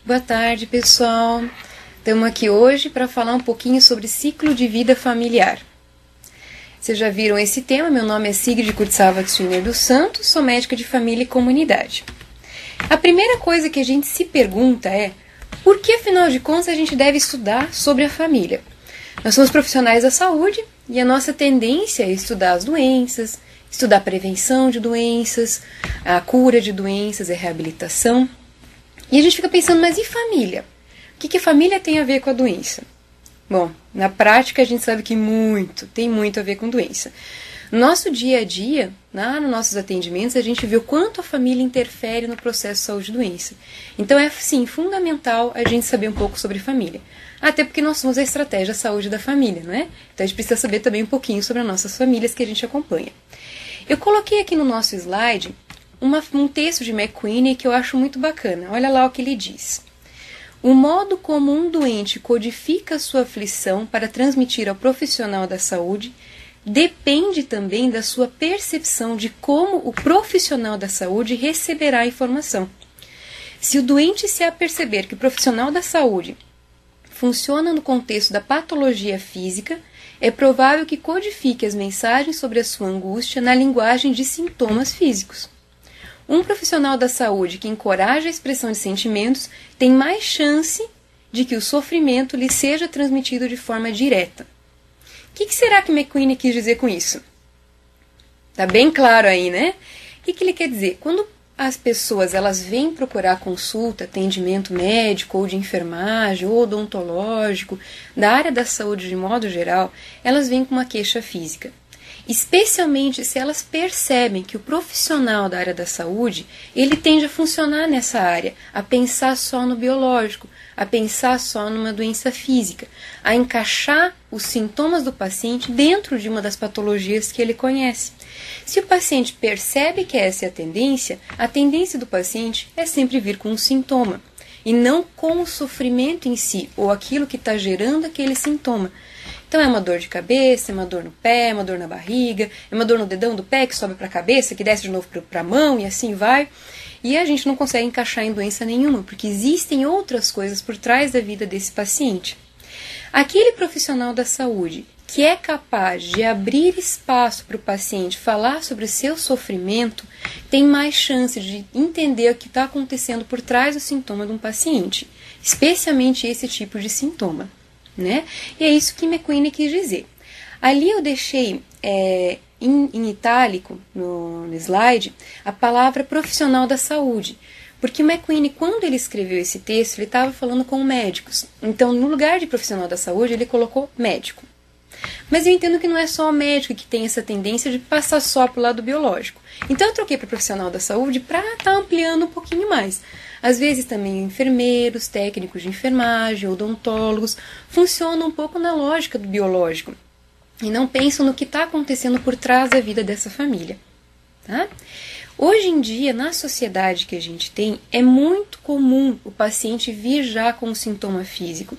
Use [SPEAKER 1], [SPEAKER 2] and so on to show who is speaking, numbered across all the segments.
[SPEAKER 1] Boa tarde, pessoal. Estamos aqui hoje para falar um pouquinho sobre ciclo de vida familiar. Vocês já viram esse tema? Meu nome é Sigrid Kurtzava-Swiner dos Santos, sou médica de família e comunidade. A primeira coisa que a gente se pergunta é por que, afinal de contas, a gente deve estudar sobre a família? Nós somos profissionais da saúde e a nossa tendência é estudar as doenças, estudar a prevenção de doenças, a cura de doenças, a reabilitação. E a gente fica pensando, mas e família? O que a família tem a ver com a doença? Bom, na prática a gente sabe que tem muito a ver com doença. No nosso dia a dia, nos nossos atendimentos, a gente vê o quanto a família interfere no processo de saúde e doença. Então é, sim, fundamental a gente saber um pouco sobre família. Até porque nós somos a estratégia saúde da família, não é? Então a gente precisa saber também um pouquinho sobre as nossas famílias que a gente acompanha. Eu coloquei aqui no nosso slide um texto de McQueen que eu acho muito bacana. Olha lá o que ele diz. O modo como um doente codifica sua aflição para transmitir ao profissional da saúde depende também da sua percepção de como o profissional da saúde receberá a informação. Se o doente se aperceber que o profissional da saúde funciona no contexto da patologia física, é provável que codifique as mensagens sobre a sua angústia na linguagem de sintomas físicos. Um profissional da saúde que encoraja a expressão de sentimentos tem mais chance de que o sofrimento lhe seja transmitido de forma direta. O que será que McQueen quis dizer com isso? Tá bem claro aí, né? O que ele quer dizer? Quando as pessoas elas vêm procurar consulta, atendimento médico ou de enfermagem ou odontológico, da área da saúde de modo geral, elas vêm com uma queixa física. Especialmente se elas percebem que o profissional da área da saúde, ele tende a funcionar nessa área, a pensar só no biológico, a pensar só numa doença física, a encaixar os sintomas do paciente dentro de uma das patologias que ele conhece. Se o paciente percebe que essa é a tendência do paciente é sempre vir com um sintoma, e não com o sofrimento em si, ou aquilo que está gerando aquele sintoma. Então é uma dor de cabeça, é uma dor no pé, é uma dor na barriga, é uma dor no dedão do pé que sobe para a cabeça, que desce de novo para a mão e assim vai. E a gente não consegue encaixar em doença nenhuma, porque existem outras coisas por trás da vida desse paciente. Aquele profissional da saúde que é capaz de abrir espaço para o paciente falar sobre o seu sofrimento, tem mais chance de entender o que está acontecendo por trás do sintoma de um paciente, especialmente esse tipo de sintoma. Né? E é isso que McQueen quis dizer. Ali eu deixei em itálico no slide a palavra profissional da saúde, porque o McQueen, quando ele escreveu esse texto, ele estava falando com médicos. Então, no lugar de profissional da saúde, ele colocou médico. Mas eu entendo que não é só o médico que tem essa tendência de passar só para o lado biológico. Então eu troquei para profissional da saúde para estar ampliando um pouquinho mais. Às vezes também enfermeiros, técnicos de enfermagem, odontólogos, funcionam um pouco na lógica do biológico e não pensam no que está acontecendo por trás da vida dessa família. Tá? Hoje em dia, na sociedade que a gente tem, é muito comum o paciente vir já com um sintoma físico,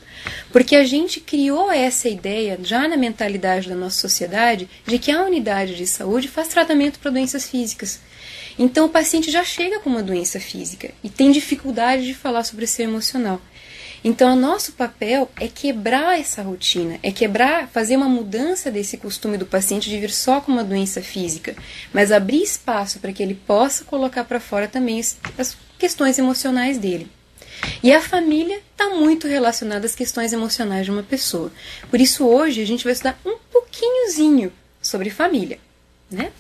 [SPEAKER 1] porque a gente criou essa ideia já na mentalidade da nossa sociedade de que a unidade de saúde faz tratamento para doenças físicas. Então o paciente já chega com uma doença física e tem dificuldade de falar sobre o seu emocional. Então o nosso papel é quebrar essa rotina, fazer uma mudança desse costume do paciente de vir só com uma doença física, mas abrir espaço para que ele possa colocar para fora também as questões emocionais dele. E a família está muito relacionada às questões emocionais de uma pessoa. Por isso hoje a gente vai estudar um pouquinhozinho sobre família, né?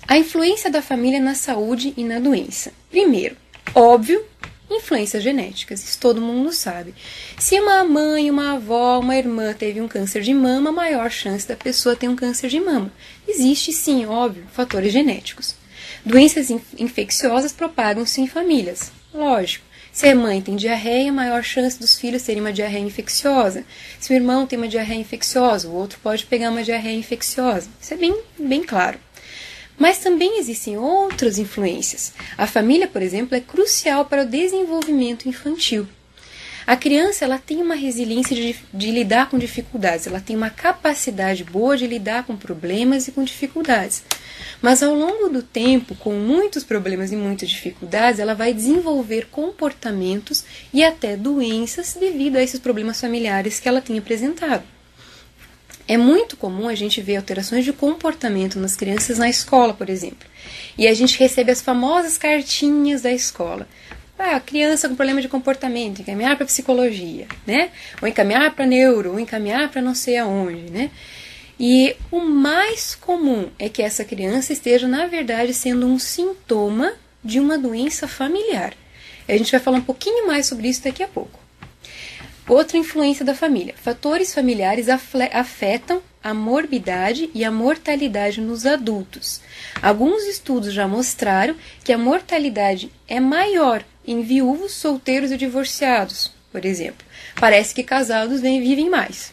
[SPEAKER 1] A influência da família na saúde e na doença. Primeiro, óbvio, influências genéticas, isso todo mundo sabe. Se uma mãe, uma avó, uma irmã teve um câncer de mama, maior chance da pessoa ter um câncer de mama. Existe sim, óbvio, fatores genéticos. Doenças infecciosas propagam-se em famílias, lógico. Se a mãe tem diarreia, maior chance dos filhos terem uma diarreia infecciosa. Se o irmão tem uma diarreia infecciosa, o outro pode pegar uma diarreia infecciosa. Isso é bem claro. Mas também existem outras influências. A família, por exemplo, é crucial para o desenvolvimento infantil. A criança ela tem uma resiliência de lidar com dificuldades, ela tem uma capacidade boa de lidar com problemas e com dificuldades. Mas ao longo do tempo, com muitos problemas e muitas dificuldades, ela vai desenvolver comportamentos e até doenças devido a esses problemas familiares que ela tem apresentado. É muito comum a gente ver alterações de comportamento nas crianças na escola, por exemplo. E a gente recebe as famosas cartinhas da escola. Criança com problema de comportamento, encaminhar para psicologia, né? Ou encaminhar para neuro, ou encaminhar para não sei aonde, né? E o mais comum é que essa criança esteja, na verdade, sendo um sintoma de uma doença familiar. A gente vai falar um pouquinho mais sobre isso daqui a pouco. Outra influência da família. Fatores familiares afetam a morbidade e a mortalidade nos adultos. Alguns estudos já mostraram que a mortalidade é maior em viúvos, solteiros e divorciados, por exemplo. Parece que casados vivem mais.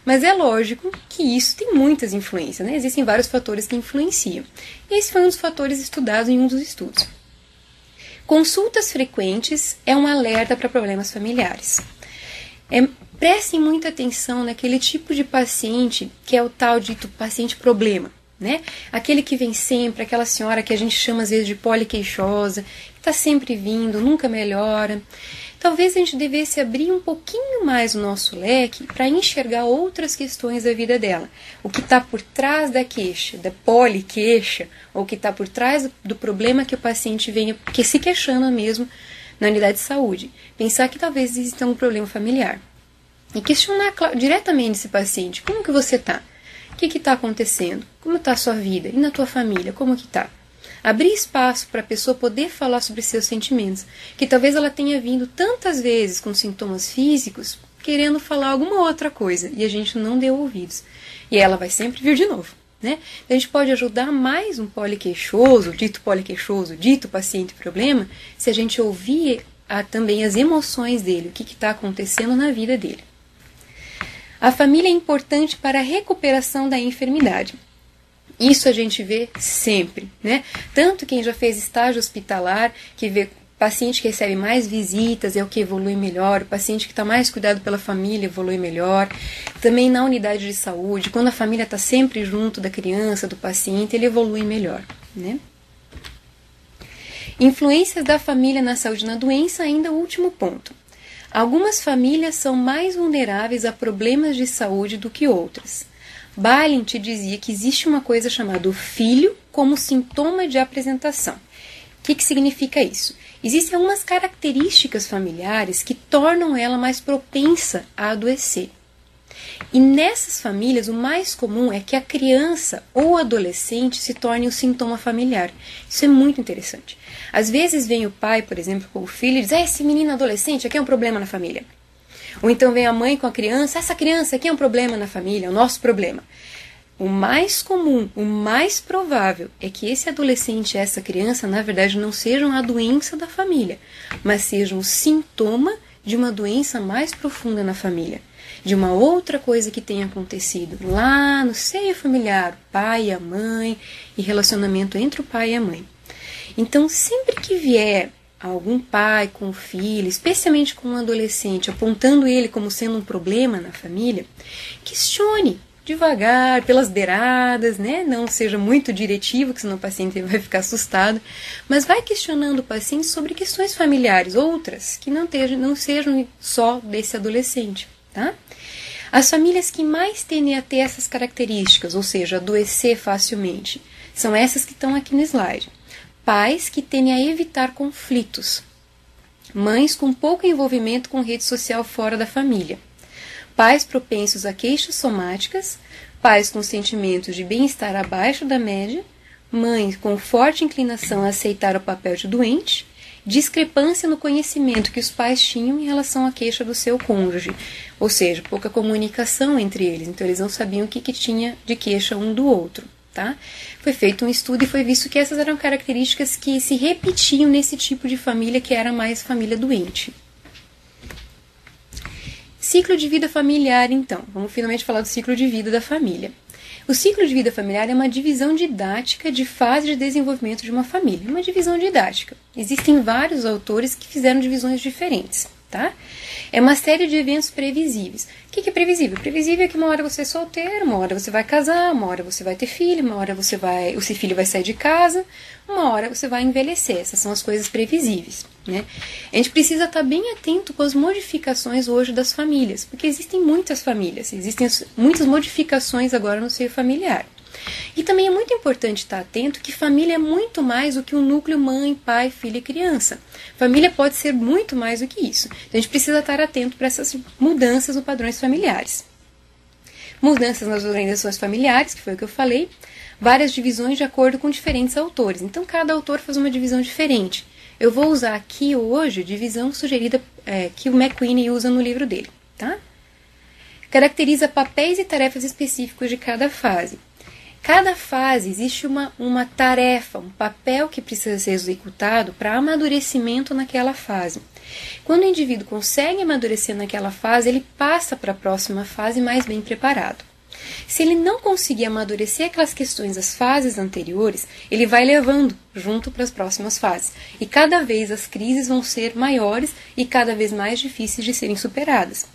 [SPEAKER 1] Mas é lógico que isso tem muitas influências, né? Existem vários fatores que influenciam. Esse foi um dos fatores estudados em um dos estudos. Consultas frequentes é um alerta para problemas familiares. Prestem muita atenção naquele tipo de paciente que é o tal dito paciente problema, né? Aquele que vem sempre, aquela senhora que a gente chama às vezes de poliqueixosa, que está sempre vindo, nunca melhora. Talvez a gente devesse abrir um pouquinho mais o nosso leque para enxergar outras questões da vida dela. O que está por trás da queixa, da poliqueixa, ou o que está por trás do problema que o paciente venha se queixando mesmo na unidade de saúde. Pensar que talvez exista um problema familiar. E questionar diretamente esse paciente. Como que você está? O que está acontecendo? Como está a sua vida? E na tua família? Como que está? Abrir espaço para a pessoa poder falar sobre seus sentimentos. Que talvez ela tenha vindo tantas vezes com sintomas físicos, querendo falar alguma outra coisa. E a gente não deu ouvidos. E ela vai sempre vir de novo. Né? A gente pode ajudar mais um poliqueixoso, dito paciente problema, se a gente ouvir também as emoções dele, o que está acontecendo na vida dele. A família é importante para a recuperação da enfermidade. Isso a gente vê sempre, né? Tanto quem já fez estágio hospitalar, que vê paciente que recebe mais visitas é o que evolui melhor, o paciente que está mais cuidado pela família evolui melhor. Também na unidade de saúde, quando a família está sempre junto da criança, do paciente, ele evolui melhor, né? Influências da família na saúde e na doença, ainda o último ponto. Algumas famílias são mais vulneráveis a problemas de saúde do que outras. Balint dizia que existe uma coisa chamada o filho como sintoma de apresentação. O que significa isso? Existem algumas características familiares que tornam ela mais propensa a adoecer. E nessas famílias, o mais comum é que a criança ou adolescente se torne um sintoma familiar. Isso é muito interessante. Às vezes vem o pai, por exemplo, com o filho e diz: esse menino adolescente aqui é um problema na família. Ou então vem a mãe com a criança: essa criança aqui é um problema na família, é o nosso problema. O mais comum, o mais provável é que esse adolescente, essa criança, na verdade, não sejam a doença da família, mas sejam um sintoma de uma doença mais profunda na família, de uma outra coisa que tenha acontecido lá no seio familiar, o pai e a mãe, e relacionamento entre o pai e a mãe. Então, sempre que vier algum pai com o filho, especialmente com um adolescente, apontando ele como sendo um problema na família, questione devagar, pelas beiradas, né? Não seja muito diretivo, que senão o paciente vai ficar assustado, mas vai questionando o paciente sobre questões familiares, outras, que não sejam só desse adolescente, tá? As famílias que mais tendem a ter essas características, ou seja, adoecer facilmente, são essas que estão aqui no slide. Pais que tendem a evitar conflitos. Mães com pouco envolvimento com rede social fora da família. Pais propensos a queixas somáticas, pais com sentimentos de bem-estar abaixo da média, mães com forte inclinação a aceitar o papel de doente, discrepância no conhecimento que os pais tinham em relação à queixa do seu cônjuge, ou seja, pouca comunicação entre eles, então eles não sabiam o que tinha de queixa um do outro. Tá? Foi feito um estudo e foi visto que essas eram características que se repetiam nesse tipo de família que era mais família doente. Ciclo de vida familiar, então. Vamos finalmente falar do ciclo de vida da família. O ciclo de vida familiar é uma divisão didática de fase de desenvolvimento de uma família. Uma divisão didática. Existem vários autores que fizeram divisões diferentes. tá? É uma série de eventos previsíveis. O que é previsível? Previsível é que uma hora você é solteiro, uma hora você vai casar, uma hora você vai ter filho, uma hora o seu filho vai sair de casa, uma hora você vai envelhecer. Essas são as coisas previsíveis, né? A gente precisa estar bem atento com as modificações hoje das famílias, porque existem muitas famílias, existem muitas modificações agora no seio familiar. E também é muito importante estar atento que família é muito mais do que um núcleo mãe, pai, filho e criança. Família pode ser muito mais do que isso. Então a gente precisa estar atento para essas mudanças nos padrões familiares. Mudanças nas organizações familiares, que foi o que eu falei, várias divisões de acordo com diferentes autores. Então cada autor faz uma divisão diferente. Eu vou usar aqui hoje a divisão sugerida que o McQueen usa no livro dele, tá? Caracteriza papéis e tarefas específicos de cada fase. Cada fase existe uma tarefa, um papel que precisa ser executado para amadurecimento naquela fase. Quando o indivíduo consegue amadurecer naquela fase, ele passa para a próxima fase mais bem preparado. Se ele não conseguir amadurecer aquelas questões das fases anteriores, ele vai levando junto para as próximas fases. E cada vez as crises vão ser maiores e cada vez mais difíceis de serem superadas.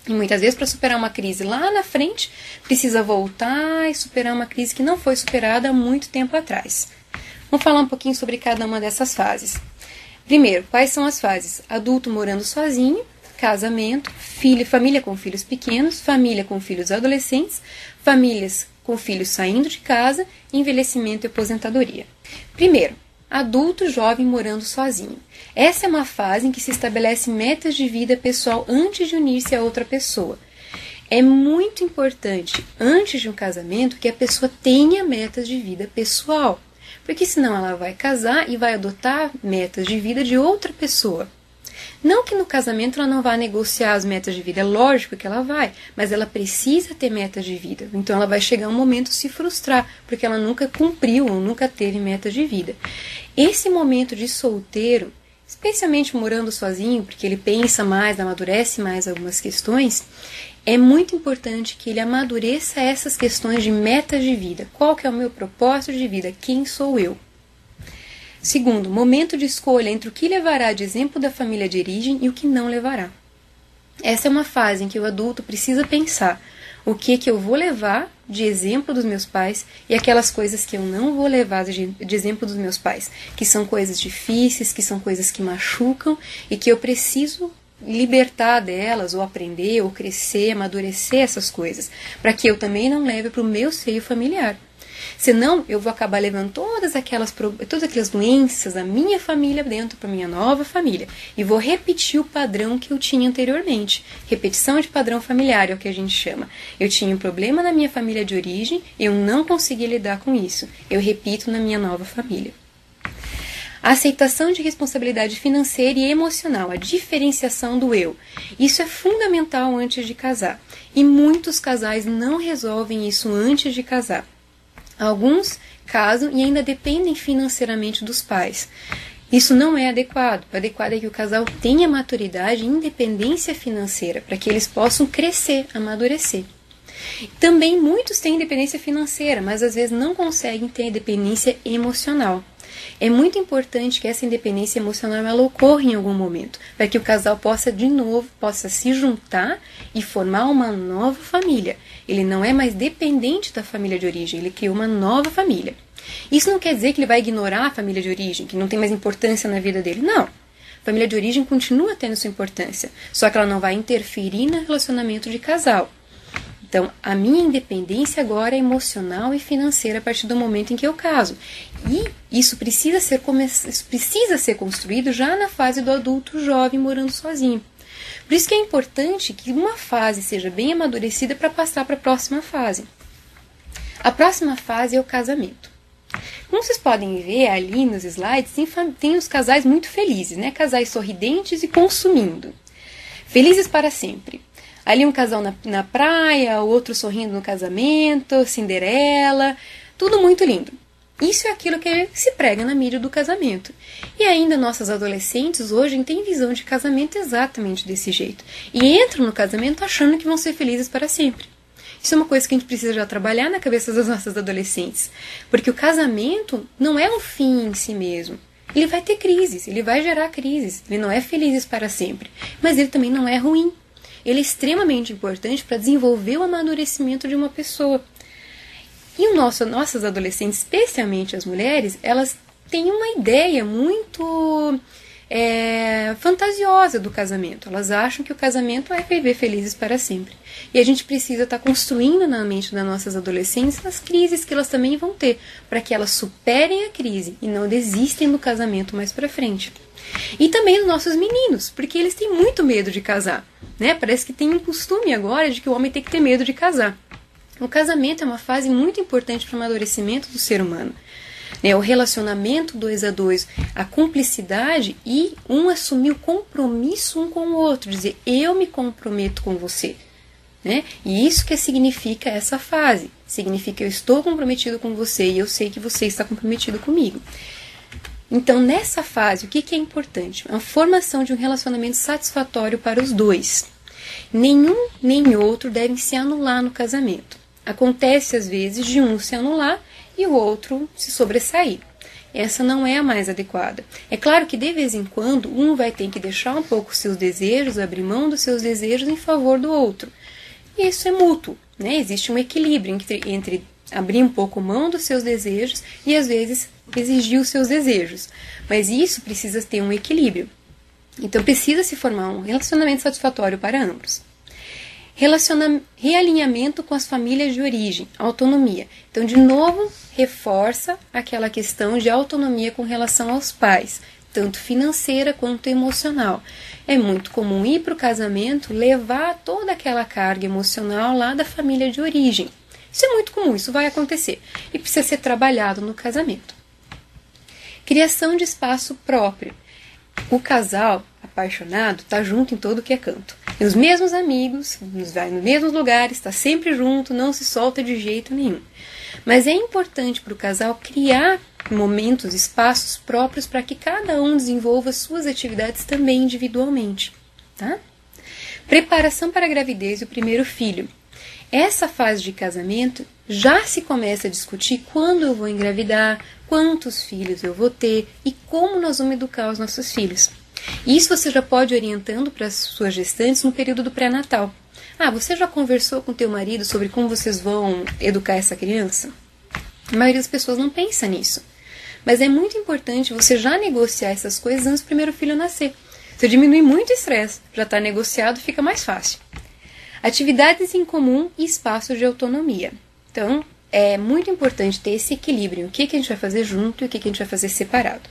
[SPEAKER 1] E muitas vezes, para superar uma crise lá na frente, precisa voltar e superar uma crise que não foi superada há muito tempo atrás. Vamos falar um pouquinho sobre cada uma dessas fases. Primeiro, quais são as fases? Adulto morando sozinho, casamento, família com filhos pequenos, família com filhos adolescentes, famílias com filhos saindo de casa, envelhecimento e aposentadoria. Primeiro, adulto jovem morando sozinho. Essa é uma fase em que se estabelece metas de vida pessoal antes de unir-se a outra pessoa. É muito importante, antes de um casamento, que a pessoa tenha metas de vida pessoal, porque senão ela vai casar e vai adotar metas de vida de outra pessoa. Não que no casamento ela não vá negociar as metas de vida, é lógico que ela vai, mas ela precisa ter metas de vida. Então ela vai chegar um momento se frustrar, porque ela nunca cumpriu ou nunca teve metas de vida. Esse momento de solteiro, especialmente morando sozinho, porque ele pensa mais, amadurece mais algumas questões, é muito importante que ele amadureça essas questões de metas de vida. Qual que é o meu propósito de vida? Quem sou eu? Segundo, momento de escolha entre o que levará de exemplo da família de origem e o que não levará. Essa é uma fase em que o adulto precisa pensar o que eu vou levar de exemplo dos meus pais e aquelas coisas que eu não vou levar de exemplo dos meus pais, que são coisas difíceis, que são coisas que machucam e que eu preciso libertar delas, ou aprender, ou crescer, amadurecer essas coisas, para que eu também não leve para o meu seio familiar. Senão, eu vou acabar levando todas aquelas doenças da minha família dentro para a minha nova família. E vou repetir o padrão que eu tinha anteriormente. Repetição de padrão familiar é o que a gente chama. Eu tinha um problema na minha família de origem, eu não consegui lidar com isso. Eu repito na minha nova família. A aceitação de responsabilidade financeira e emocional, a diferenciação do eu. Isso é fundamental antes de casar. E muitos casais não resolvem isso antes de casar. Alguns casam e ainda dependem financeiramente dos pais. Isso não é adequado. O adequado é que o casal tenha maturidade e independência financeira para que eles possam crescer, amadurecer. Também muitos têm independência financeira, mas às vezes não conseguem ter independência emocional. É muito importante que essa independência emocional ela ocorra em algum momento, para que o casal possa de novo se juntar e formar uma nova família. Ele não é mais dependente da família de origem, ele criou uma nova família. Isso não quer dizer que ele vai ignorar a família de origem, que não tem mais importância na vida dele, não. A família de origem continua tendo sua importância, só que ela não vai interferir no relacionamento de casal. Então, a minha independência agora é emocional e financeira a partir do momento em que eu caso. E isso precisa ser construído já na fase do adulto jovem morando sozinho. Por isso que é importante que uma fase seja bem amadurecida para passar para a próxima fase. A próxima fase é o casamento. Como vocês podem ver ali nos slides, tem os casais muito felizes, né? Casais sorridentes e consumindo. Felizes para sempre. Ali um casal na praia, o outro sorrindo no casamento, Cinderela, tudo muito lindo. Isso é aquilo que se prega na mídia do casamento. E ainda nossas adolescentes hoje têm visão de casamento exatamente desse jeito. E entram no casamento achando que vão ser felizes para sempre. Isso é uma coisa que a gente precisa já trabalhar na cabeça das nossas adolescentes. Porque o casamento não é um fim em si mesmo. ele vai ter crises, ele vai gerar crises, ele não é feliz para sempre, mas ele também não é ruim. Ele é extremamente importante para desenvolver o amadurecimento de uma pessoa. E nossas adolescentes, especialmente as mulheres, elas têm uma ideia muito fantasiosa do casamento. Elas acham que o casamento é viver felizes para sempre. E a gente precisa estar construindo na mente das nossas adolescentes as crises que elas também vão ter, para que elas superem a crise e não desistem do casamento mais para frente. E também os nossos meninos, porque eles têm muito medo de casar, né? Parece que tem um costume agora de que o homem tem que ter medo de casar. O casamento é uma fase muito importante para o amadurecimento do ser humano. O relacionamento 2 a 2, a cumplicidade e um assumir o compromisso um com o outro, dizer, eu me comprometo com você. Né? E isso que significa essa fase. Significa eu estou comprometido com você e eu sei que você está comprometido comigo. Então, nessa fase, o que é importante? A formação de um relacionamento satisfatório para os dois. Nenhum nem outro devem se anular no casamento. Acontece, às vezes, de um se anular e o outro se sobressair. Essa não é a mais adequada. É claro que, de vez em quando, um vai ter que deixar um pouco os seus desejos, abrir mão dos seus desejos em favor do outro. E isso é mútuo, né? Existe um equilíbrio entre abrir um pouco mão dos seus desejos e, às vezes, exigir os seus desejos. Mas isso precisa ter um equilíbrio. Então, precisa se formar um relacionamento satisfatório para ambos. Realinhamento com as famílias de origem, autonomia. Então, de novo, reforça aquela questão de autonomia com relação aos pais, tanto financeira quanto emocional. É muito comum ir para o casamento levar toda aquela carga emocional lá da família de origem. Isso é muito comum, isso vai acontecer e precisa ser trabalhado no casamento. Criação de espaço próprio. O casal apaixonado está junto em todo que é canto. Tem os mesmos amigos, vai nos mesmos lugares, está sempre junto, não se solta de jeito nenhum. Mas é importante para o casal criar momentos, espaços próprios para que cada um desenvolva suas atividades também individualmente. Tá? Preparação para a gravidez e o primeiro filho. Essa fase de casamento já se começa a discutir quando eu vou engravidar, quantos filhos eu vou ter e como nós vamos educar os nossos filhos. Isso você já pode ir orientando para as suas gestantes no período do pré-natal. Você já conversou com teu marido sobre como vocês vão educar essa criança? A maioria das pessoas não pensa nisso. Mas é muito importante você já negociar essas coisas antes do primeiro filho nascer. Você diminui muito o estresse, já está negociado, fica mais fácil. Atividades em comum e espaços de autonomia. Então, é muito importante ter esse equilíbrio. O que a gente vai fazer junto e o que a gente vai fazer separado.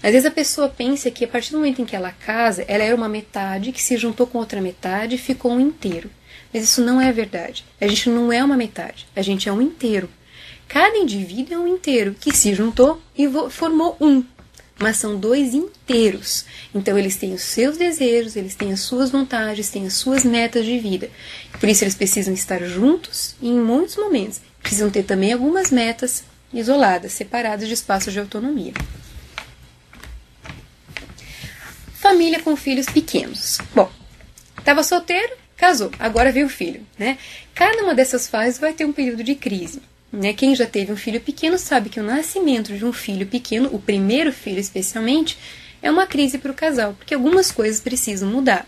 [SPEAKER 1] Às vezes a pessoa pensa que a partir do momento em que ela casa, ela era uma metade que se juntou com outra metade e ficou um inteiro. Mas isso não é verdade. A gente não é uma metade, a gente é um inteiro. Cada indivíduo é um inteiro que se juntou e formou um. Mas são dois inteiros. Então eles têm os seus desejos, eles têm as suas vontades, têm as suas metas de vida. Por isso eles precisam estar juntos e em muitos momentos precisam ter também algumas metas isoladas, separadas de espaços de autonomia. Família com filhos pequenos. Bom, estava solteiro, casou, agora veio o filho, né? Cada uma dessas fases vai ter um período de crise. Quem já teve um filho pequeno sabe que o nascimento de um filho pequeno, o primeiro filho especialmente, é uma crise para o casal, porque algumas coisas precisam mudar.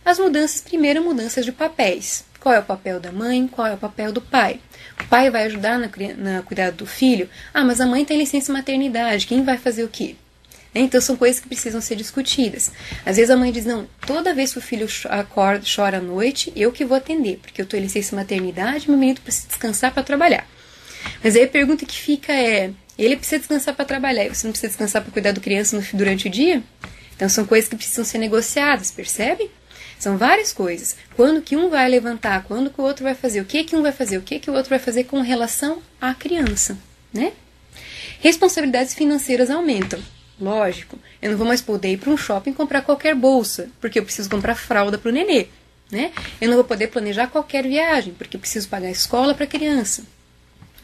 [SPEAKER 1] As mudanças, primeiro, mudanças de papéis. Qual é o papel da mãe, qual é o papel do pai? O pai vai ajudar na cuidado do filho? Mas a mãe tem licença maternidade, quem vai fazer o quê? Então são coisas que precisam ser discutidas. Às vezes a mãe diz, não, toda vez que o filho acorda, chora à noite, eu que vou atender, porque eu estou em licença maternidade, meu menino precisa descansar para trabalhar. Mas aí a pergunta que fica é, ele precisa descansar para trabalhar, e você não precisa descansar para cuidar da criança durante o dia? Então são coisas que precisam ser negociadas, percebe? São várias coisas. Quando que um vai levantar, quando que o outro vai fazer, o que um vai fazer, o que o outro vai fazer com relação à criança, né? Responsabilidades financeiras aumentam. Lógico, eu não vou mais poder ir para um shopping comprar qualquer bolsa, porque eu preciso comprar fralda para o nenê, né? Eu não vou poder planejar qualquer viagem, porque eu preciso pagar a escola para a criança.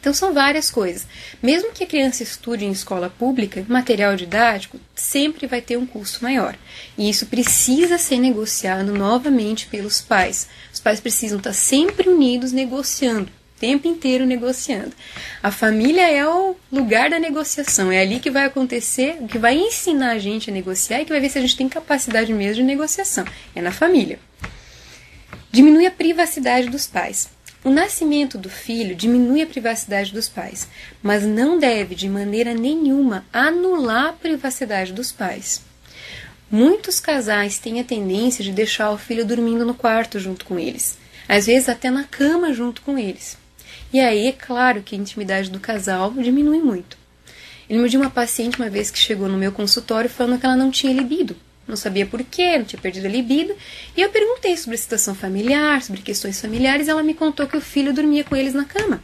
[SPEAKER 1] Então são várias coisas. Mesmo que a criança estude em escola pública, material didático sempre vai ter um custo maior. E isso precisa ser negociado novamente pelos pais. Os pais precisam estar sempre unidos negociando, tempo inteiro negociando. A família é o lugar da negociação, é ali que vai acontecer, que vai ensinar a gente a negociar e que vai ver se a gente tem capacidade mesmo de negociação. É na família. Diminui a privacidade dos pais. O nascimento do filho diminui a privacidade dos pais, mas não deve, de maneira nenhuma, anular a privacidade dos pais. Muitos casais têm a tendência de deixar o filho dormindo no quarto junto com eles, às vezes até na cama junto com eles. E aí é claro que a intimidade do casal diminui muito. Eu lembro de uma paciente uma vez que chegou no meu consultório falando que ela não tinha libido. Não sabia por quê, não tinha perdido a libido. E eu perguntei sobre a situação familiar, sobre questões familiares, e ela me contou que o filho dormia com eles na cama.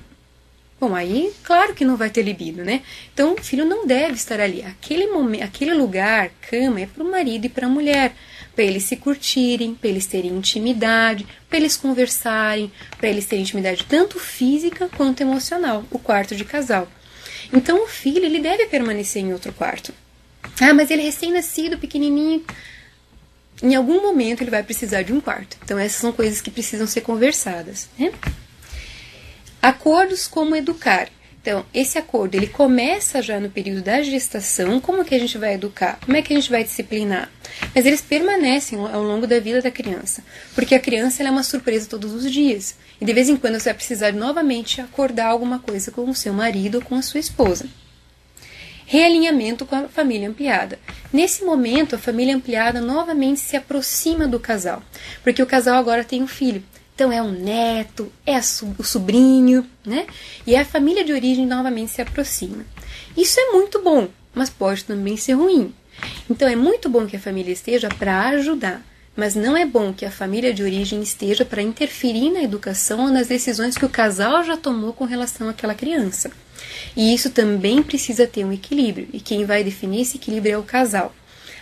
[SPEAKER 1] Bom, aí, claro que não vai ter libido, né? Então, o filho não deve estar ali. Aquele lugar, cama, é para o marido e para a mulher. Para eles se curtirem, para eles terem intimidade, para eles conversarem, para eles terem intimidade tanto física quanto emocional, o quarto de casal. Então, o filho, ele deve permanecer em outro quarto. Ah, mas ele é recém-nascido, pequenininho. Em algum momento ele vai precisar de um quarto. Então essas são coisas que precisam ser conversadas, né? Acordos como educar. Então, esse acordo, ele começa já no período da gestação. Como que a gente vai educar? Como é que a gente vai disciplinar? Mas eles permanecem ao longo da vida da criança. Porque a criança, ela é uma surpresa todos os dias. E de vez em quando você vai precisar novamente acordar alguma coisa com o seu marido ou com a sua esposa. Realinhamento com a família ampliada. Nesse momento, a família ampliada novamente se aproxima do casal, porque o casal agora tem um filho. Então é um neto, é o sobrinho, né? E a família de origem novamente se aproxima. Isso é muito bom, mas pode também ser ruim. Então é muito bom que a família esteja para ajudar, mas não é bom que a família de origem esteja para interferir na educação ou nas decisões que o casal já tomou com relação àquela criança. E isso também precisa ter um equilíbrio, e quem vai definir esse equilíbrio é o casal.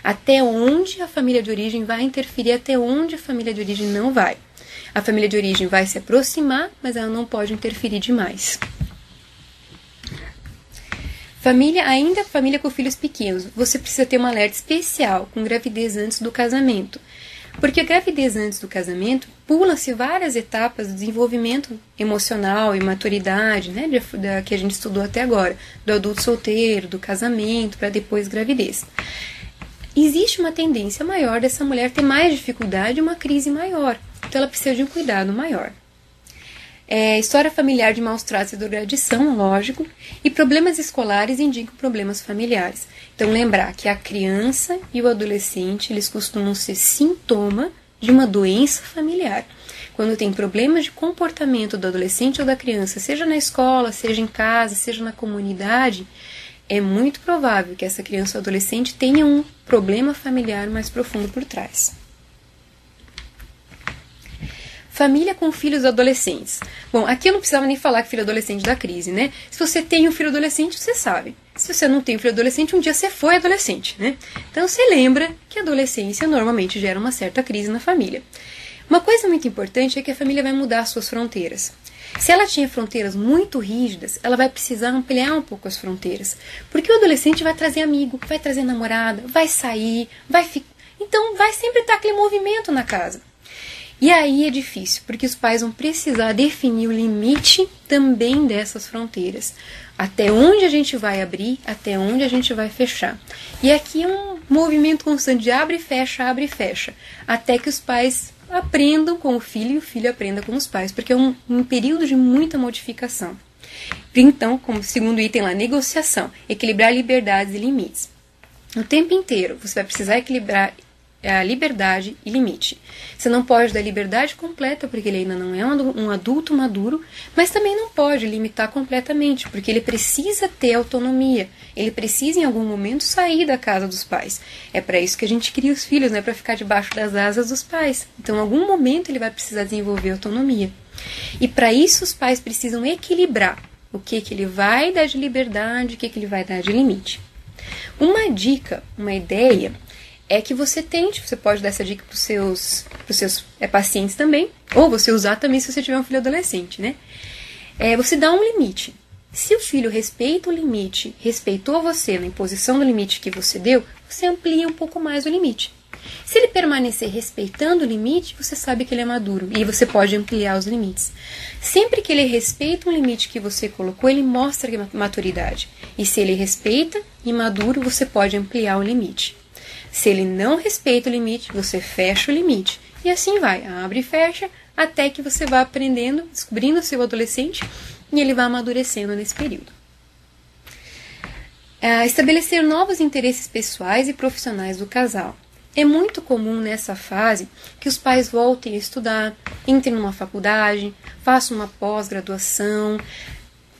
[SPEAKER 1] Até onde a família de origem vai interferir, até onde a família de origem não vai. A família de origem vai se aproximar, mas ela não pode interferir demais. Família com filhos pequenos. Você precisa ter um alerta especial com gravidez antes do casamento. Porque a gravidez antes do casamento pula-se várias etapas do desenvolvimento emocional e maturidade, né, que a gente estudou até agora, do adulto solteiro, do casamento, para depois gravidez. Existe uma tendência maior dessa mulher ter mais dificuldade e uma crise maior, então ela precisa de um cuidado maior. História familiar de maus tratos e drogadição, lógico, e problemas escolares indicam problemas familiares. Então, lembrar que a criança e o adolescente, eles costumam ser sintoma de uma doença familiar. Quando tem problemas de comportamento do adolescente ou da criança, seja na escola, seja em casa, seja na comunidade, é muito provável que essa criança ou adolescente tenha um problema familiar mais profundo por trás. Família com filhos adolescentes. Bom, aqui eu não precisava nem falar que filho adolescente dá crise, né? Se você tem um filho adolescente, você sabe. Se você não tem um filho adolescente, um dia você foi adolescente, né? Então você lembra que a adolescência normalmente gera uma certa crise na família. Uma coisa muito importante é que a família vai mudar suas fronteiras. Se ela tinha fronteiras muito rígidas, ela vai precisar ampliar um pouco as fronteiras. Porque o adolescente vai trazer amigo, vai trazer namorada, vai sair, então vai sempre estar aquele movimento na casa. E aí é difícil, porque os pais vão precisar definir o limite também dessas fronteiras. Até onde a gente vai abrir, até onde a gente vai fechar. E aqui é um movimento constante de abre e fecha, até que os pais aprendam com o filho e o filho aprenda com os pais, porque é um período de muita modificação. Então, como segundo item lá, negociação, equilibrar liberdades e limites. O tempo inteiro você vai precisar equilibrar a liberdade e limite. Você não pode dar liberdade completa, porque ele ainda não é um adulto maduro, mas também não pode limitar completamente, porque ele precisa ter autonomia. Ele precisa, em algum momento, sair da casa dos pais. É para isso que a gente cria os filhos, não é para ficar debaixo das asas dos pais. Então, em algum momento, ele vai precisar desenvolver autonomia. E para isso, os pais precisam equilibrar o que ele vai dar de liberdade, o que ele vai dar de limite. Uma dica, uma ideia, é que você pode dar essa dica para os seus pacientes também, ou você usar também se você tiver um filho adolescente, né? Você dá um limite. Se o filho respeita o limite, respeitou você na imposição do limite que você deu, você amplia um pouco mais o limite. Se ele permanecer respeitando o limite, você sabe que ele é maduro e você pode ampliar os limites. Sempre que ele respeita um limite que você colocou, ele mostra maturidade. E se ele respeita e maduro, você pode ampliar o limite. Se ele não respeita o limite, você fecha o limite. E assim vai, abre e fecha, até que você vá aprendendo, descobrindo o seu adolescente e ele vai amadurecendo nesse período. Estabelecer novos interesses pessoais e profissionais do casal. É muito comum nessa fase que os pais voltem a estudar, entrem numa faculdade, façam uma pós-graduação,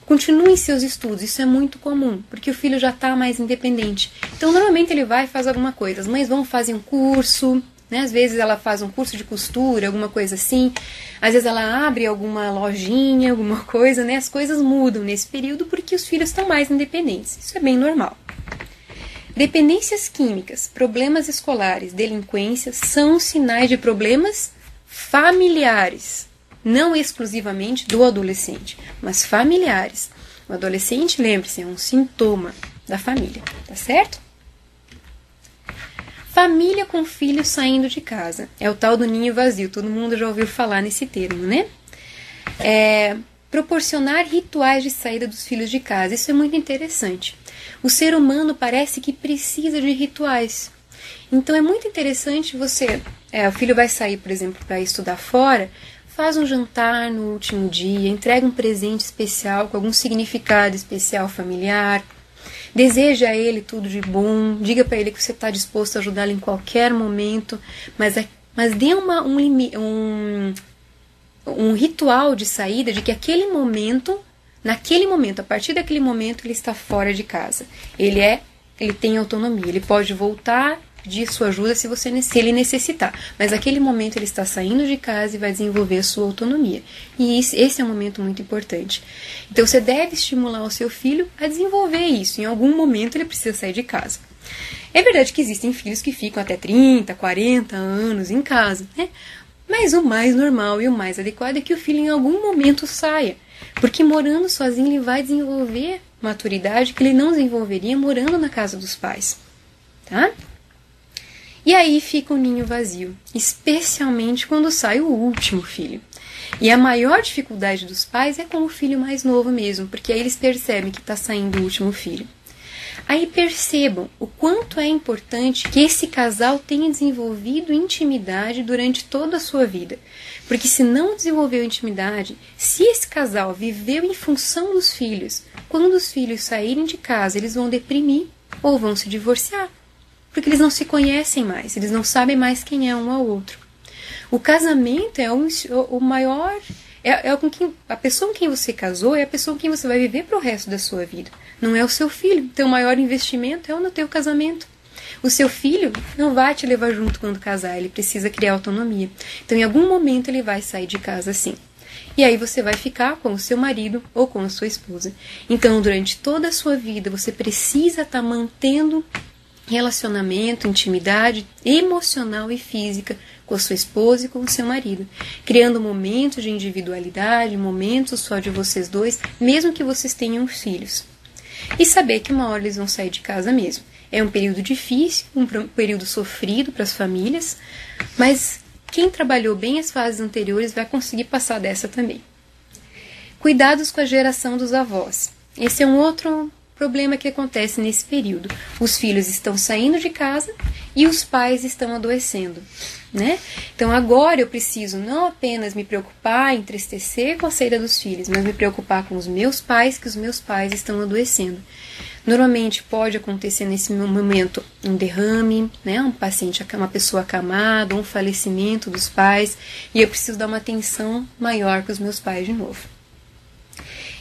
[SPEAKER 1] continuem seus estudos. Isso é muito comum, porque o filho já está mais independente. Então, normalmente ele vai e faz alguma coisa. As mães vão fazer um curso, né? Às vezes ela faz um curso de costura, alguma coisa assim. Às vezes ela abre alguma lojinha, alguma coisa, né? As coisas mudam nesse período porque os filhos estão mais independentes. Isso é bem normal. Dependências químicas, problemas escolares, delinquência são sinais de problemas familiares. Não exclusivamente do adolescente, mas familiares. O adolescente, lembre-se, é um sintoma da família, tá certo? Família com filhos saindo de casa. É o tal do ninho vazio, todo mundo já ouviu falar nesse termo, né? Proporcionar rituais de saída dos filhos de casa, isso é muito interessante. O ser humano parece que precisa de rituais. Então é muito interessante você... o filho vai sair, por exemplo, para estudar fora, faz um jantar no último dia, entrega um presente especial com algum significado especial familiar, deseja a ele tudo de bom, diga para ele que você está disposto a ajudá-lo em qualquer momento, mas dê um ritual de saída de que naquele momento, a partir daquele momento, ele está fora de casa. Ele tem autonomia, ele pode voltar, pedir sua ajuda se ele necessitar. Mas naquele momento ele está saindo de casa e vai desenvolver a sua autonomia. E esse é um momento muito importante. Então você deve estimular o seu filho a desenvolver isso. Em algum momento ele precisa sair de casa. É verdade que existem filhos que ficam até 30, 40 anos em casa, né? Mas o mais normal e o mais adequado é que o filho em algum momento saia. Porque morando sozinho ele vai desenvolver maturidade que ele não desenvolveria morando na casa dos pais. Tá? E aí fica o ninho vazio, especialmente quando sai o último filho. E a maior dificuldade dos pais é com o filho mais novo mesmo, porque aí eles percebem que está saindo o último filho. Aí percebam o quanto é importante que esse casal tenha desenvolvido intimidade durante toda a sua vida. Porque se não desenvolveu intimidade, se esse casal viveu em função dos filhos, quando os filhos saírem de casa, eles vão deprimir ou vão se divorciar. Porque eles não se conhecem mais, eles não sabem mais quem é um ao outro. O casamento é o maior... a pessoa com quem você casou é a pessoa com quem você vai viver para o resto da sua vida. Não é o seu filho. Então, o maior investimento é no teu casamento. O seu filho não vai te levar junto quando casar, ele precisa criar autonomia. Então, em algum momento, ele vai sair de casa sim. E aí você vai ficar com o seu marido ou com a sua esposa. Então, durante toda a sua vida, você precisa estar mantendo relacionamento, intimidade emocional e física com a sua esposa e com o seu marido, criando momentos de individualidade, momentos só de vocês dois, mesmo que vocês tenham filhos. E saber que uma hora eles vão sair de casa mesmo. É um período difícil, um período sofrido para as famílias, mas quem trabalhou bem as fases anteriores vai conseguir passar dessa também. Cuidados com a geração dos avós. Esse é um outro problema que acontece nesse período. Os filhos estão saindo de casa e os pais estão adoecendo, né? Então agora eu preciso não apenas me preocupar, entristecer com a saída dos filhos, mas me preocupar com os meus pais, que os meus pais estão adoecendo. Normalmente pode acontecer nesse momento um derrame, né? Uma pessoa acamada, um falecimento dos pais, e eu preciso dar uma atenção maior para os meus pais de novo.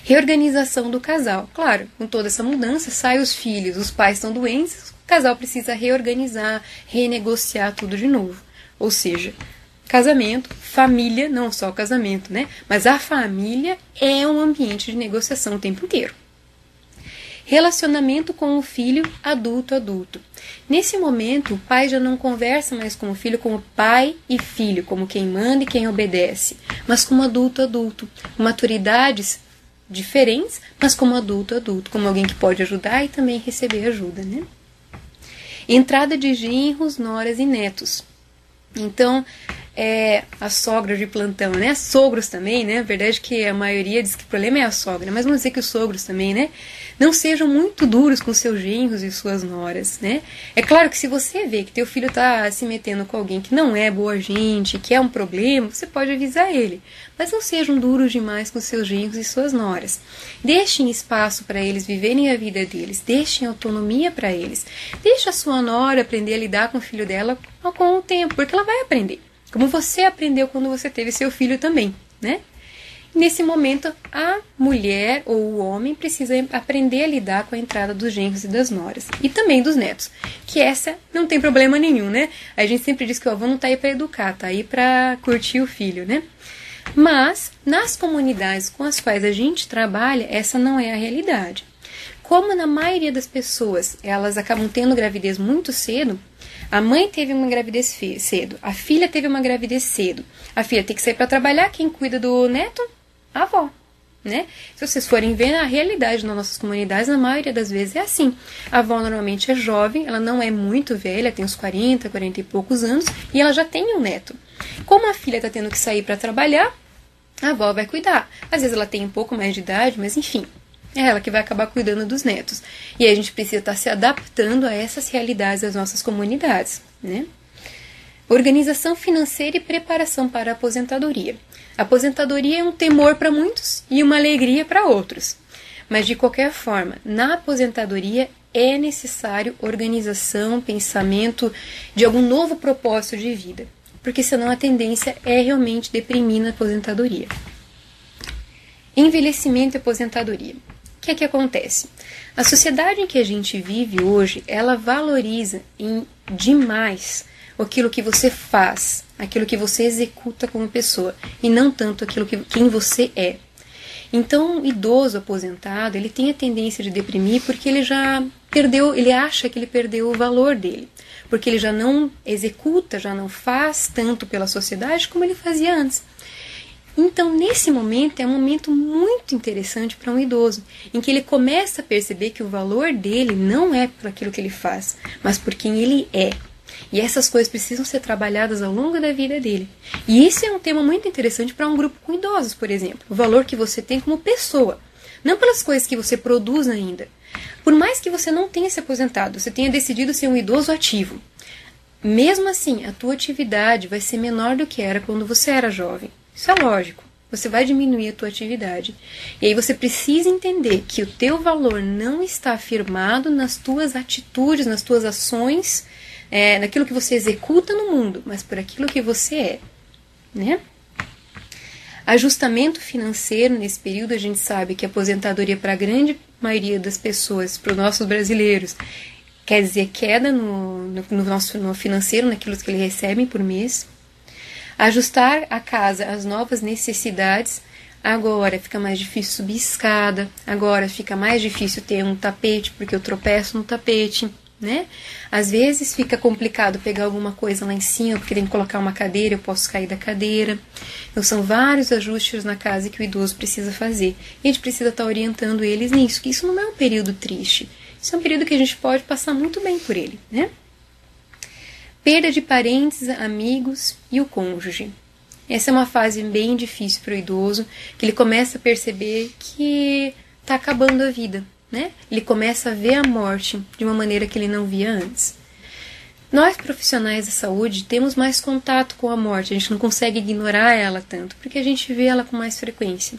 [SPEAKER 1] Reorganização do casal. Claro, com toda essa mudança, saem os filhos, os pais estão doentes, o casal precisa reorganizar, renegociar tudo de novo. Ou seja, casamento, família, não só o casamento, né? Mas a família é um ambiente de negociação o tempo inteiro. Relacionamento com o filho adulto. Nesse momento, o pai já não conversa mais com o filho como pai e filho, como quem manda e quem obedece, mas como adulto. Maturidades diferentes, mas como adulto, como alguém que pode ajudar e também receber ajuda, né? Entrada de genros, noras e netos. Então, a sogra de plantão, né? Sogros também, né? A verdade é que a maioria diz que o problema é a sogra, mas vamos dizer que os sogros também, né? Não sejam muito duros com seus genros e suas noras, né? É claro que se você vê que teu filho está se metendo com alguém que não é boa gente, que é um problema, você pode avisar ele. Mas não sejam duros demais com seus genros e suas noras. Deixem espaço para eles viverem a vida deles, deixem autonomia para eles. Deixe a sua nora aprender a lidar com o filho dela com o tempo, porque ela vai aprender. Como você aprendeu quando você teve seu filho também, né? Nesse momento, a mulher ou o homem precisa aprender a lidar com a entrada dos genros e das noras. E também dos netos, que essa não tem problema nenhum, né? A gente sempre diz que o avô não está aí para educar, está aí para curtir o filho, né? Mas, nas comunidades com as quais a gente trabalha, essa não é a realidade. Como na maioria das pessoas, elas acabam tendo gravidez muito cedo, a mãe teve uma gravidez cedo, a filha teve uma gravidez cedo, a filha tem que sair para trabalhar, quem cuida do neto? A avó, né? Se vocês forem ver, a realidade nas nossas comunidades, na maioria das vezes é assim. A avó normalmente é jovem, ela não é muito velha, tem uns 40 e poucos anos, e ela já tem um neto. Como a filha está tendo que sair para trabalhar, a avó vai cuidar. Às vezes ela tem um pouco mais de idade, mas enfim, é ela que vai acabar cuidando dos netos. E aí a gente precisa estar se adaptando a essas realidades das nossas comunidades, né? Organização financeira e preparação para a aposentadoria. A aposentadoria é um temor para muitos e uma alegria para outros. Mas, de qualquer forma, na aposentadoria é necessário organização, pensamento de algum novo propósito de vida. Porque senão a tendência é realmente deprimir na aposentadoria. Envelhecimento e aposentadoria. O que é que acontece? A sociedade em que a gente vive hoje, ela valoriza demais aquilo que você faz, aquilo que você executa como pessoa, e não tanto aquilo quem você é. Então, um idoso aposentado, ele tem a tendência de deprimir porque ele já perdeu, ele acha que ele perdeu o valor dele, porque ele já não executa, já não faz tanto pela sociedade como ele fazia antes. Então, nesse momento, é um momento muito interessante para um idoso, em que ele começa a perceber que o valor dele não é por aquilo que ele faz, mas por quem ele é. E essas coisas precisam ser trabalhadas ao longo da vida dele. E esse é um tema muito interessante para um grupo com idosos, por exemplo. O valor que você tem como pessoa. Não pelas coisas que você produz ainda. Por mais que você não tenha se aposentado, você tenha decidido ser um idoso ativo. Mesmo assim, a tua atividade vai ser menor do que era quando você era jovem. Isso é lógico. Você vai diminuir a tua atividade. E aí você precisa entender que o teu valor não está firmado nas tuas atitudes, nas tuas ações, naquilo que você executa no mundo, mas por aquilo que você é, né? Ajustamento financeiro. Nesse período a gente sabe que a aposentadoria para a grande maioria das pessoas, para os nossos brasileiros, quer dizer queda no financeiro, naquilo que eles recebem por mês. Ajustar a casa às novas necessidades. Agora fica mais difícil subir escada, agora fica mais difícil ter um tapete, porque eu tropeço no tapete, né? Às vezes fica complicado pegar alguma coisa lá em cima, porque tem que colocar uma cadeira, eu posso cair da cadeira. Então são vários ajustes na casa que o idoso precisa fazer. E a gente precisa estar orientando eles nisso, que isso não é um período triste. Isso é um período que a gente pode passar muito bem por ele, né? Perda de parentes, amigos e o cônjuge. Essa é uma fase bem difícil para o idoso, que ele começa a perceber que está acabando a vida, né? Ele começa a ver a morte de uma maneira que ele não via antes. Nós, profissionais da saúde, temos mais contato com a morte, a gente não consegue ignorar ela tanto, porque a gente vê ela com mais frequência.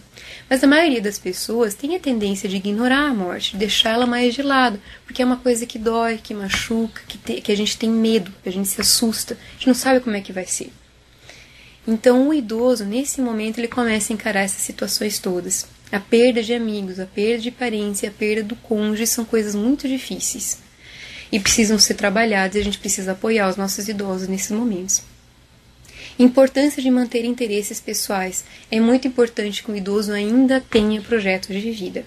[SPEAKER 1] Mas a maioria das pessoas tem a tendência de ignorar a morte, de deixá-la mais de lado, porque é uma coisa que dói, que machuca, que a gente tem medo, que a gente se assusta, a gente não sabe como é que vai ser. Então o idoso, nesse momento, ele começa a encarar essas situações todas. A perda de amigos, a perda de parentes e a perda do cônjuge são coisas muito difíceis e precisam ser trabalhadas, e a gente precisa apoiar os nossos idosos nesses momentos. Importância de manter interesses pessoais. É muito importante que o idoso ainda tenha projetos de vida.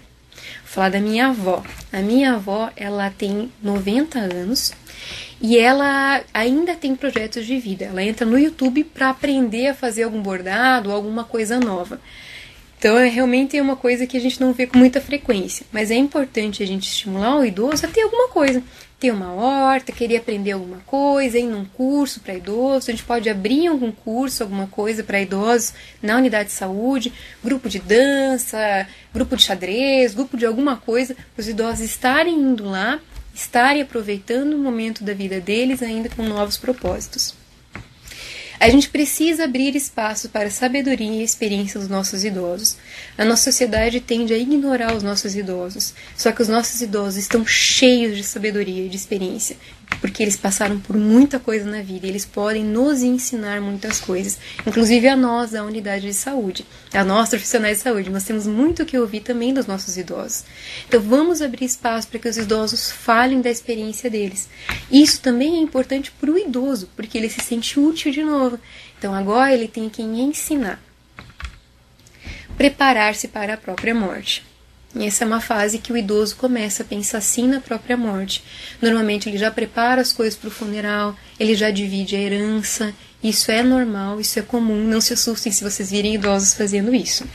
[SPEAKER 1] Vou falar da minha avó. A minha avó, ela tem 90 anos e ela ainda tem projetos de vida. Ela entra no YouTube para aprender a fazer algum bordado ou alguma coisa nova. Então, realmente é uma coisa que a gente não vê com muita frequência. Mas é importante a gente estimular o idoso a ter alguma coisa. Ter uma horta, querer aprender alguma coisa, ir num curso para idosos. A gente pode abrir algum curso, alguma coisa para idosos na unidade de saúde, grupo de dança, grupo de xadrez, grupo de alguma coisa, para os idosos estarem indo lá, estarem aproveitando o momento da vida deles ainda com novos propósitos. A gente precisa abrir espaço para a sabedoria e a experiência dos nossos idosos. A nossa sociedade tende a ignorar os nossos idosos, só que os nossos idosos estão cheios de sabedoria e de experiência, porque eles passaram por muita coisa na vida e eles podem nos ensinar muitas coisas, inclusive a nós da unidade de saúde, a nós profissionais de saúde. Nós temos muito o que ouvir também dos nossos idosos. Então vamos abrir espaço para que os idosos falem da experiência deles. Isso também é importante para o idoso, porque ele se sente útil de novo. Então agora ele tem quem ensinar. Preparar-se para a própria morte. E essa é uma fase que o idoso começa a pensar assim na própria morte. Normalmente ele já prepara as coisas para o funeral, ele já divide a herança. Isso é normal, isso é comum. Não se assustem se vocês virem idosos fazendo isso.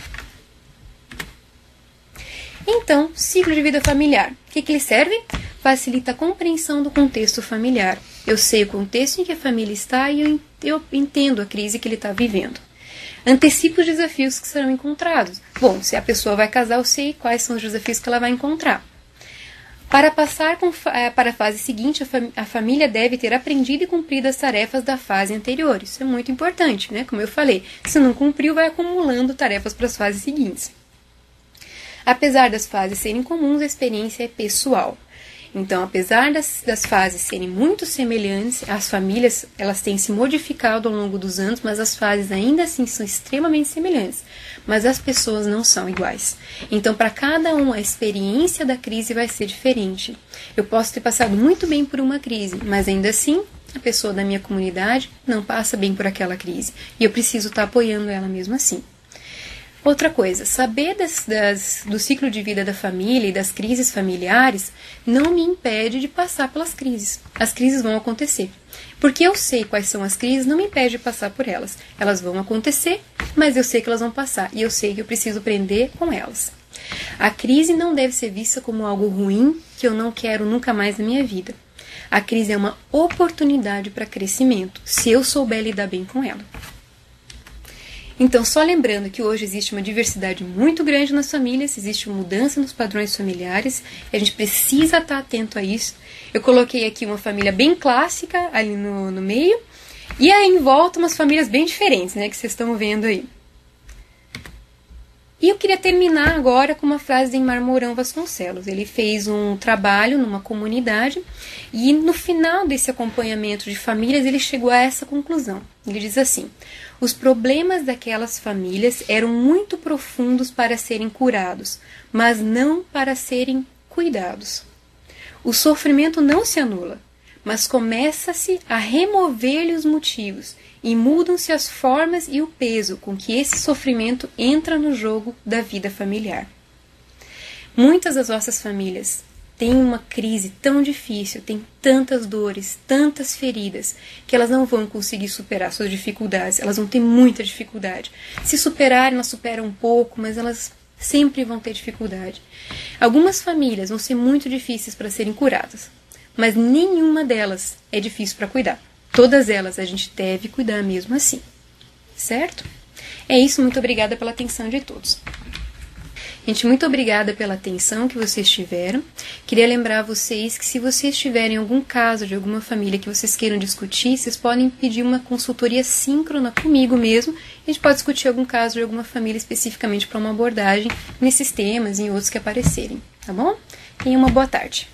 [SPEAKER 1] Então, ciclo de vida familiar. O que ele serve? Facilita a compreensão do contexto familiar. Eu sei o contexto em que a família está e eu entendo a crise que ele está vivendo. Antecipa os desafios que serão encontrados. Bom, se a pessoa vai casar, eu sei quais são os desafios que ela vai encontrar. Para passar para a fase seguinte, a família deve ter aprendido e cumprido as tarefas da fase anterior. Isso é muito importante, né? Como eu falei, se não cumpriu, vai acumulando tarefas para as fases seguintes. Apesar das fases serem comuns, a experiência é pessoal. Então, apesar das fases serem muito semelhantes, as famílias elas têm se modificado ao longo dos anos, mas as fases ainda assim são extremamente semelhantes. Mas as pessoas não são iguais. Então, para cada um, a experiência da crise vai ser diferente. Eu posso ter passado muito bem por uma crise, mas ainda assim, a pessoa da minha comunidade não passa bem por aquela crise. E eu preciso estar apoiando ela mesmo assim. Outra coisa, saber do ciclo de vida da família e das crises familiares não me impede de passar pelas crises. As crises vão acontecer. Porque eu sei quais são as crises, não me impede de passar por elas. Elas vão acontecer, mas eu sei que elas vão passar. E eu sei que eu preciso aprender com elas. A crise não deve ser vista como algo ruim que eu não quero nunca mais na minha vida. A crise é uma oportunidade para crescimento, se eu souber lidar bem com ela. Então, só lembrando que hoje existe uma diversidade muito grande nas famílias, existe uma mudança nos padrões familiares, e a gente precisa estar atento a isso. Eu coloquei aqui uma família bem clássica ali no meio, e aí em volta umas famílias bem diferentes, né, que vocês estão vendo aí. E eu queria terminar agora com uma frase de Eymar Mourão Vasconcelos. Ele fez um trabalho numa comunidade e no final desse acompanhamento de famílias ele chegou a essa conclusão. Ele diz assim: os problemas daquelas famílias eram muito profundos para serem curados, mas não para serem cuidados. O sofrimento não se anula, mas começa-se a remover-lhe os motivos e mudam-se as formas e o peso com que esse sofrimento entra no jogo da vida familiar. Muitas das nossas famílias têm uma crise tão difícil, têm tantas dores, tantas feridas, que elas não vão conseguir superar suas dificuldades, elas vão ter muita dificuldade. Se superarem, elas superam um pouco, mas elas sempre vão ter dificuldade. Algumas famílias vão ser muito difíceis para serem curadas, mas nenhuma delas é difícil para cuidar. Todas elas a gente deve cuidar mesmo assim, certo? É isso, muito obrigada pela atenção de todos. Gente, muito obrigada pela atenção que vocês tiveram. Queria lembrar a vocês que se vocês tiverem algum caso de alguma família que vocês queiram discutir, vocês podem pedir uma consultoria síncrona comigo mesmo. A gente pode discutir algum caso de alguma família especificamente para uma abordagem nesses temas e em outros que aparecerem, tá bom? Tenha uma boa tarde.